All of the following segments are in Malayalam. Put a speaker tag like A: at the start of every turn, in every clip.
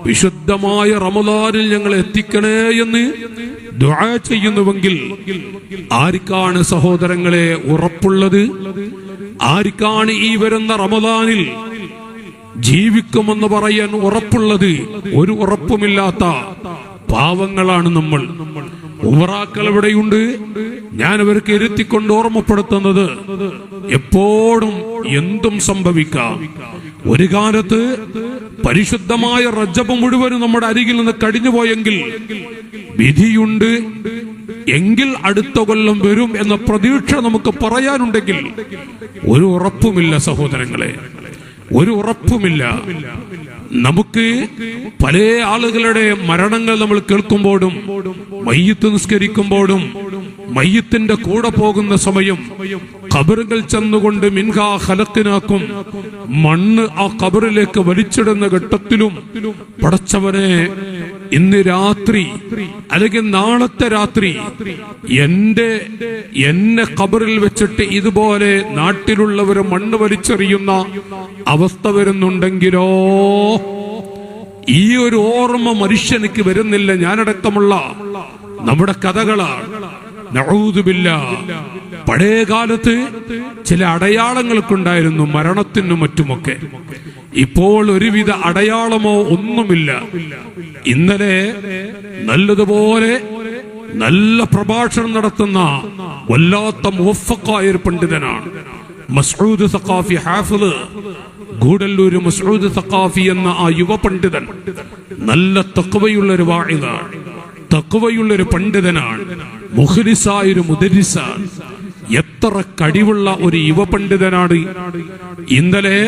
A: വിശുദ്ധമായ റമദാനിൽ ഞങ്ങൾ എത്തിക്കണേ എന്ന് ദുആ ചെയ്യുന്നുവെങ്കിൽ ആർക്കാണ് സഹോദരങ്ങളെ ഉറപ്പുള്ളത്? ആർക്കാണ് ഈ വരുന്ന റമദാനിൽ ജീവിക്കുമെന്ന് പറയാൻ ഉറപ്പുള്ളത്? ഒരു ഉറപ്പുമില്ലാത്ത പാവങ്ങളാണ് നമ്മൾ. ഉമറാക്കൾ എവിടെയുണ്ട്? ഞാൻ അവർക്ക് ഇരുത്തിക്കൊണ്ട് ഓർമ്മപ്പെടുത്തുന്നത്, എപ്പോഴും എന്തും സംഭവിക്കാം. ഒരു കാലത്ത് പരിശുദ്ധമായ റജബ് മുഴുവനും നമ്മുടെ അരികിൽ നിന്ന് കഴിഞ്ഞുപോയെങ്കിൽ വിധിയുണ്ട് എങ്കിൽ അടുത്ത കൊല്ലം വരും എന്ന പ്രതീക്ഷ നമുക്ക് പറയാനുണ്ടെങ്കിൽ ഒരു ഉറപ്പുമില്ല സഹോദരങ്ങളെ, ഒരു ഉറപ്പുമില്ല. നമുക്ക് പല ആളുകളുടെ മരണങ്ങൾ നമ്മൾ കേൾക്കുമ്പോഴും മയ്യിത്ത് നിസ്കരിക്കുമ്പോഴും മയ്യിത്തിന്റെ കൂടെ പോകുന്ന സമയം ഖബറുകൾ ചെന്നുകൊണ്ട് മിൻഹാ ഖലഖ്നാക്കും മണ്ണ് ആ ഖബറിലേക്ക് വലിച്ചിടുന്ന ഘട്ടത്തിലും പടച്ചവനെ ഇന്ന് രാത്രി അല്ലെങ്കിൽ നാളത്തെ രാത്രി എന്നെ ഖബറിൽ വെച്ചിട്ട് ഇതുപോലെ നാട്ടിലുള്ളവർ മണ്ണ് വലിച്ചെറിയുന്ന അവസ്ഥ വരുന്നുണ്ടെങ്കിലോ, ഈ ഒരു ഓർമ്മ മനുഷ്യനിക്ക് വരുന്നില്ല. ഞാനടക്കമുള്ള നമ്മുടെ കഥകളാണ്. നഊദു ബില്ലാഹ്. പഴയ കാലത്ത് ചില അടയാളങ്ങൾക്കുണ്ടായിരുന്നു മരണത്തിനും മറ്റുമൊക്കെ. ഇപ്പോൾ ഒരുവിധ അടയാളമോ ഒന്നുമില്ല. ഇന്നലെ നല്ലതുപോലെ നല്ല പ്രഭാഷണം നടത്തുന്ന വല്ലാത്ത മുവഫഖായ ഒരു പണ്ഡിതനാണ് മസ്ഊദ് സഖാഫി, ഹാഫിള് ഗൂഡല്ലൂർ മസ്ഊദ് സഖാഫി എന്ന ആ യുവ പണ്ഡിതൻ. നല്ല തഖ്വയുള്ളൊരു വാഇദാണ്, തഖ്വയുള്ളൊരു പണ്ഡിതനാണ്, മുഖ്ലിസായൊരു മുദരിസാണ്. എത്ര കഴിവുള്ള ഒരു യുവ പണ്ഡിതനാണ്. ഇന്നലെ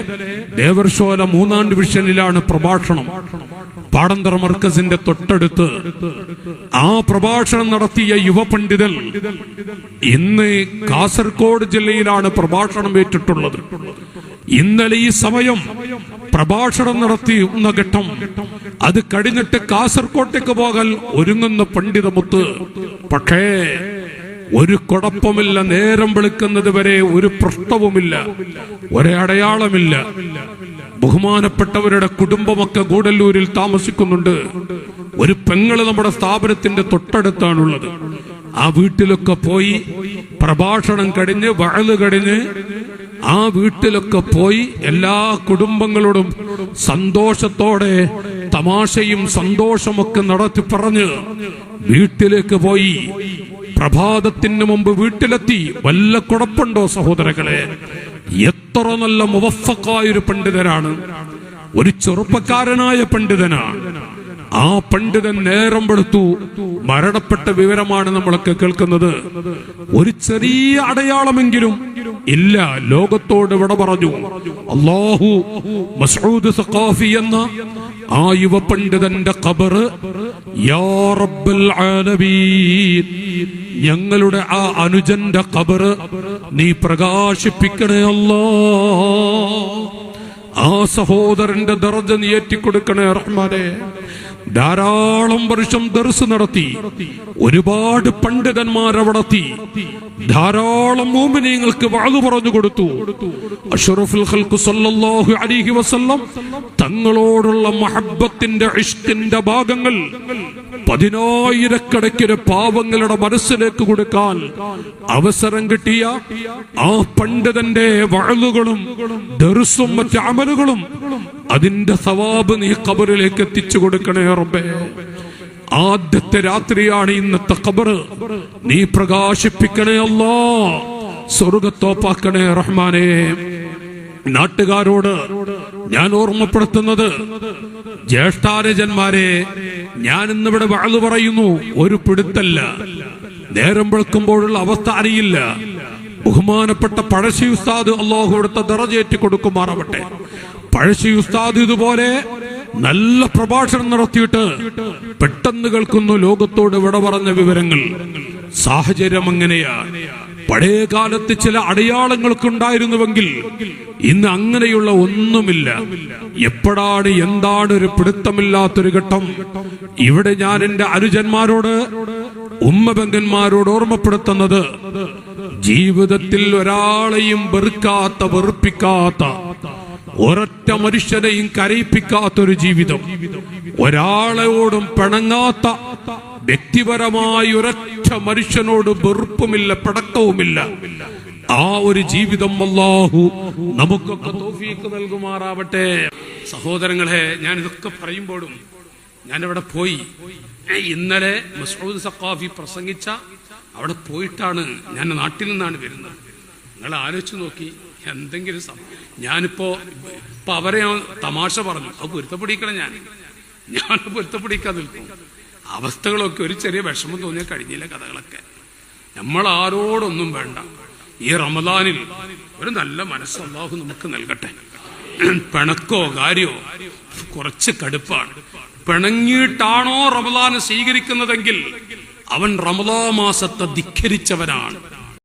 A: ദേവർശോല 3ാം ഡിവിഷനിലാണ് പ്രഭാഷണം. പാടന്തറ മർക്കസിന്റെ തൊട്ടടുത്ത് ആ പ്രഭാഷണം നടത്തിയ യുവ പണ്ഡിതൻ ഇന്ന് കാസർഗോഡ് ജില്ലയിലാണ് പ്രഭാഷണം ഏറ്റിട്ടുള്ളത്. ഇന്നലെ ഈ സമയം പ്രഭാഷണം നടത്തിയുന്ന ഘട്ടം അത് കഴിഞ്ഞിട്ട് കാസർഗോട്ടേക്ക് പോകാൻ ഒരുങ്ങുന്ന പണ്ഡിതമുത്ത്. പക്ഷേ ഒരു കുഴപ്പമില്ല, നേരം വെളുക്കുന്നത് വരെ ഒരു പ്രശ്നവുമില്ല, ഒരടയാളമില്ല. ബഹുമാനപ്പെട്ടവരുടെ കുടുംബമൊക്കെ ഗൂഡല്ലൂരിൽ താമസിക്കുന്നുണ്ട്. ഒരു പെങ്ങള് നമ്മുടെ സ്ഥാപനത്തിന്റെ തൊട്ടടുത്താണുള്ളത്. ആ വീട്ടിലൊക്കെ പോയി പ്രഭാഷണം കഴിഞ്ഞ് വഅദ് കഴിഞ്ഞ് ആ വീട്ടിലൊക്കെ പോയി എല്ലാ കുടുംബങ്ങളോടും സന്തോഷത്തോടെ തമാശയും സന്തോഷമൊക്കെ നടത്തി പറഞ്ഞ് വീട്ടിലേക്ക് പോയി. പ്രഭാതത്തിന് മുമ്പ് വീട്ടിലെത്തി. വല്ല കുഴപ്പമുണ്ടോ സഹോദരങ്ങളെ? എത്ര നല്ല മുവഫഖായ ഒരു പണ്ഡിതനാണ്, ഒരു ചെറുപ്പക്കാരനായ പണ്ഡിതനാണ്. ആ പണ്ഡിതൻ നേരം വെളുത്തു മരണപ്പെട്ട വിവരമാണ് നമ്മളൊക്കെ കേൾക്കുന്നത്. ഒരു ചെറിയ അടയാളമെങ്കിലും ഇല്ല. ലോകത്തോട് വിട പറഞ്ഞു. അല്ലാഹു മസ്ഊദ് സഖാഫി എന്ന ആ യുവ പണ്ഡിതന്റെ ഖബർ യാ റബ്ബൽ ആലമീൻ, ഞങ്ങളുടെ ആ അനുജന്റെ ഖബർ നീ പ്രകാശിപ്പിക്കണേ അല്ലാഹ്. ആ സഹോദരന്റെ ദർജ നീ ഏറ്റിക്കൊടുക്കണേ റഹ്മാനേ. ധാരാളം വർഷം ദർസ് നടത്തി, ഒരുപാട് പണ്ഡിതന്മാരവിടെത്തി, ധാരാളം മുഅ്മിനീങ്ങൾക്ക് വഅദ് പറഞ്ഞു കൊടുത്തു. അഷ്റഫുൽ ഖൽഖ് സല്ലല്ലാഹു അലൈഹി വസല്ലം തങ്ങളോടുള്ള മഹബ്ബത്തിന്റെ ഇഷ്കിന്റെ ഭാഗങ്ങൾ 10,000 പാവങ്ങളുടെ മനസ്സിലേക്ക് കൊടുക്കാൻ അവസരം കിട്ടിയ ആ പണ്ഡിതന്റെ വഅദുകളും ദർസും മറ്റ് അമലുകളും അതിന്റെ സവാബ് നീ ഖബറിലേക്ക് എത്തിച്ചു കൊടുക്കണേ റബ്ബേ. ആദ്യത്തെ രാത്രിയാണ് ഇന്നത്തെ ഖബർ, നീ പ്രകാശിപ്പിക്കണേ അല്ലാഹ്, സ്വർഗ്ഗത്തോപ്പാക്കണേ റഹ്മാനേ. നാട്ടുകാരോട് ഞാൻ ഓർമ്മപ്പെടുത്തുന്നത്, ജ്യേഷ്ഠാനുജന്മാരെ, ഞാൻ ഇന്നിവിടെ വഅദ് പറയുന്നു, ഒരു പിടുത്തല്ല. നേരം വെളുക്കുമ്പോഴുള്ള അവസ്ഥ അറിയില്ല. ബഹുമാനപ്പെട്ട പഴശ്ശി ഉസ്താദ് അല്ലാഹു അവിടുത്തെ ദറജയേറ്റി കൊടുക്കുമാറാവട്ടെ. പഴശ്ശി ഉസ്താദ് ഇതുപോലെ നല്ല പ്രഭാഷണം നടത്തിയിട്ട് പെട്ടെന്ന് കേൾക്കുന്നു ലോകത്തോട് വിട പറഞ്ഞ വിവരങ്ങൾ. സാഹചര്യം അങ്ങനെയാണ്. പഴയ കാലത്ത് ചില അടയാളങ്ങളൊക്കെ ഉണ്ടായിരുന്നുവെങ്കിൽ ഇന്ന് അങ്ങനെയുള്ള ഒന്നുമില്ല. എപ്പോഴാണ് എന്താണ് ഒരു പിടുത്തമില്ലാത്തൊരു ഘട്ടം. ഇവിടെ ഞാൻ എന്റെ അനുജന്മാരോട്, ഉമ്മബെങ്കന്മാരോട് ഓർമ്മപ്പെടുത്തുന്നത്, ജീവിതത്തിൽ ഒരാളെയും വെറുക്കാത്ത, വെറുപ്പിക്കാത്ത ഒരൊറ്റ മനുഷ്യനെയും കരയിപ്പിക്കാത്തൊരു ജീവിതം, ഒരാളോടും പിണങ്ങാത്ത, വ്യക്തിപരമായി ഒരൊറ്റ മനുഷ്യനോട് വെറുപ്പുമില്ല, പിണക്കവുമില്ല, ആ ഒരു ജീവിതം അല്ലാഹു നമുക്കൊക്കെ തൗഫീഖ് നൽകുമാറാവട്ടെ. സഹോദരങ്ങളെ, ഞാൻ ഇതൊക്കെ പറയുമ്പോഴും ഞാനിവിടെ പോയി, ഇന്നലെ മസ്ഊദ് സഖാഫി പ്രസംഗിച്ച അവിടെ പോയിട്ടാണ് ഞാൻ നാട്ടിൽ നിന്നാണ് വരുന്നത്. നിങ്ങൾ ആലോചിച്ച് നോക്കി, എന്തെങ്കിലും ഞാനിപ്പോ അവരെ തമാശ പറഞ്ഞു, അത് പൊരുത്തപ്പെടിക്കണം, ഞാൻ പൊരുത്തപ്പെടിക്കാൻ നിൽക്കും. അവസ്ഥകളൊക്കെ ഒരു ചെറിയ വിഷമം തോന്നിയാൽ കഴിഞ്ഞില്ല കഥകളൊക്കെ. നമ്മൾ ആരോടൊന്നും വേണ്ട. ഈ റമദാനിൽ ഒരു നല്ല മനസ്സ് അല്ലാഹു നമുക്ക് നൽകട്ടെ. പിണക്കോ കാര്യോ കുറച്ച് കടുപ്പാണ്. പിണങ്ങിയിട്ടാണോ റമദാൻ സ്വീകരിക്കുന്നതെങ്കിൽ അവൻ റമദാൻ മാസത്തെ ധിക്കരിച്ചവനാണ്.